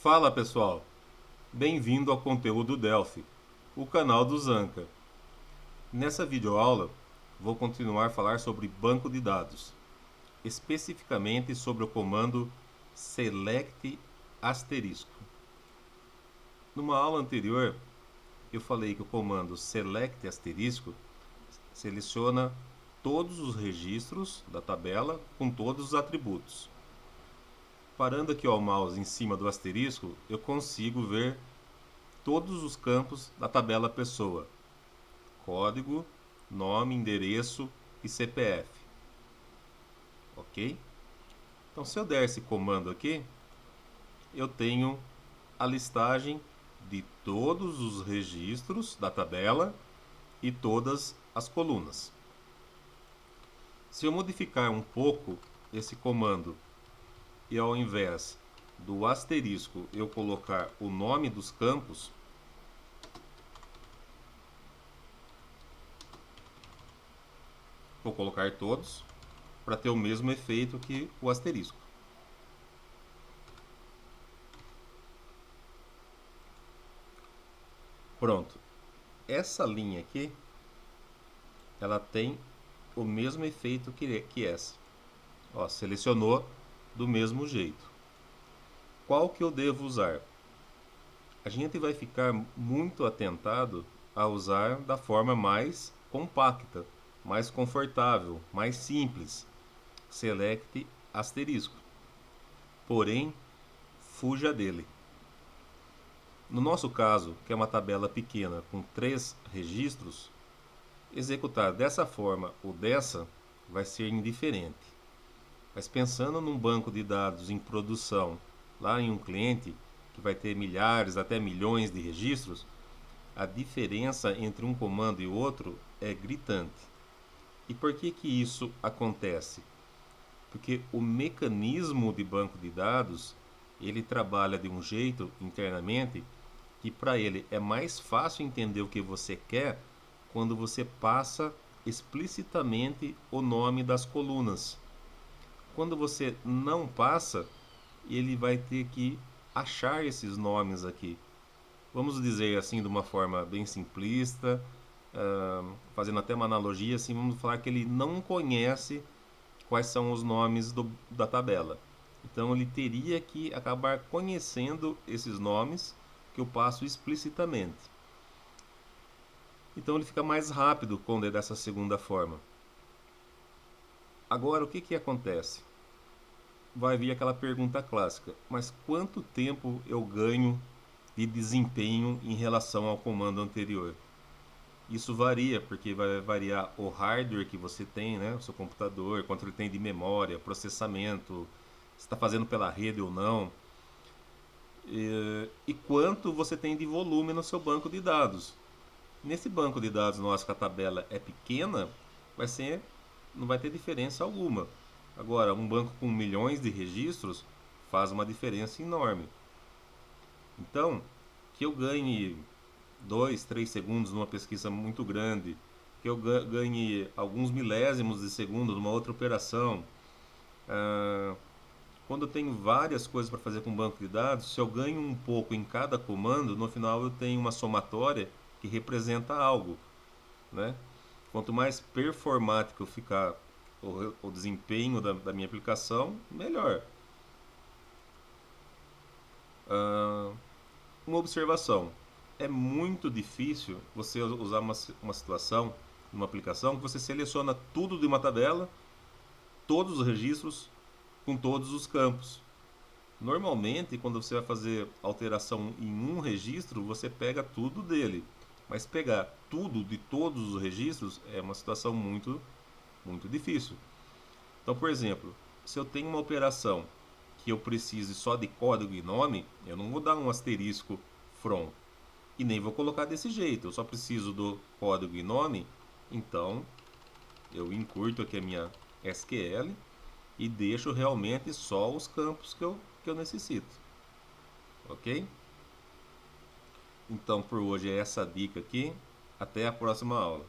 Fala pessoal, bem-vindo ao conteúdo Delphi, o canal do Zanca. Nessa videoaula vou continuar a falar sobre banco de dados, especificamente sobre o comando select asterisco. Numa aula anterior eu falei que o comando select asterisco seleciona todos os registros da tabela com todos os atributos. Parando aqui o mouse em cima do asterisco, eu consigo ver todos os campos da tabela pessoa: código, nome, endereço e CPF. Ok? Então, se eu der esse comando aqui, eu tenho a listagem de todos os registros da tabela e todas as colunas. Se eu modificar um pouco esse comando e ao invés do asterisco eu colocar o nome dos campos, vou colocar todos para ter o mesmo efeito que o asterisco. Pronto. Essa linha aqui, ela tem o mesmo efeito que essa. Ó, selecionou do mesmo jeito. Qual que eu devo usar? A gente vai ficar muito atentado a usar da forma mais compacta, mais confortável, mais simples. Select asterisco. Porém, fuja dele. No nosso caso, que é uma tabela pequena com 3 registros, executar dessa forma ou dessa vai ser indiferente. Mas pensando num banco de dados em produção, lá em um cliente que vai ter milhares até milhões de registros, a diferença entre um comando e outro é gritante. E por que isso acontece? Porque o mecanismo de banco de dados, ele trabalha de um jeito internamente que para ele é mais fácil entender o que você quer quando você passa explicitamente o nome das colunas. Quando você não passa, ele vai ter que achar esses nomes aqui. Vamos dizer assim de uma forma bem simplista, fazendo até uma analogia, assim, vamos falar que ele não conhece quais são os nomes da tabela. Então ele teria que acabar conhecendo esses nomes que eu passo explicitamente. Então ele fica mais rápido quando é dessa segunda forma. Agora o que acontece? Vai vir aquela pergunta clássica: mas quanto tempo eu ganho de desempenho em relação ao comando anterior? Isso varia, porque vai variar o hardware que você tem, né? O seu computador, quanto ele tem de memória, processamento, se está fazendo pela rede ou não, e quanto você tem de volume no seu banco de dados. Nesse banco de dados nosso, que a tabela é pequena, não vai ter diferença alguma. Agora, um banco com milhões de registros faz uma diferença enorme. Então, que eu ganhe 2, 3 segundos numa pesquisa muito grande, que eu ganhe alguns milésimos de segundo numa outra operação. Quando eu tenho várias coisas para fazer com o banco de dados, se eu ganho um pouco em cada comando, no final eu tenho uma somatória que representa algo, né? Quanto mais performático ficar o desempenho da minha aplicação, melhor. Uma observação: é muito difícil você usar uma situação, uma aplicação, que você seleciona tudo de uma tabela, todos os registros, com todos os campos. Normalmente, quando você vai fazer alteração em um registro, você pega tudo dele. Mas pegar tudo de todos os registros é uma situação muito difícil. Então, por exemplo, se eu tenho uma operação que eu precise só de código e nome, eu não vou dar um asterisco from. E nem vou colocar desse jeito. Eu só preciso do código e nome. Então, eu encurto aqui a minha SQL e deixo realmente só os campos que eu necessito. Ok? Então, por hoje é essa dica aqui. Até a próxima aula.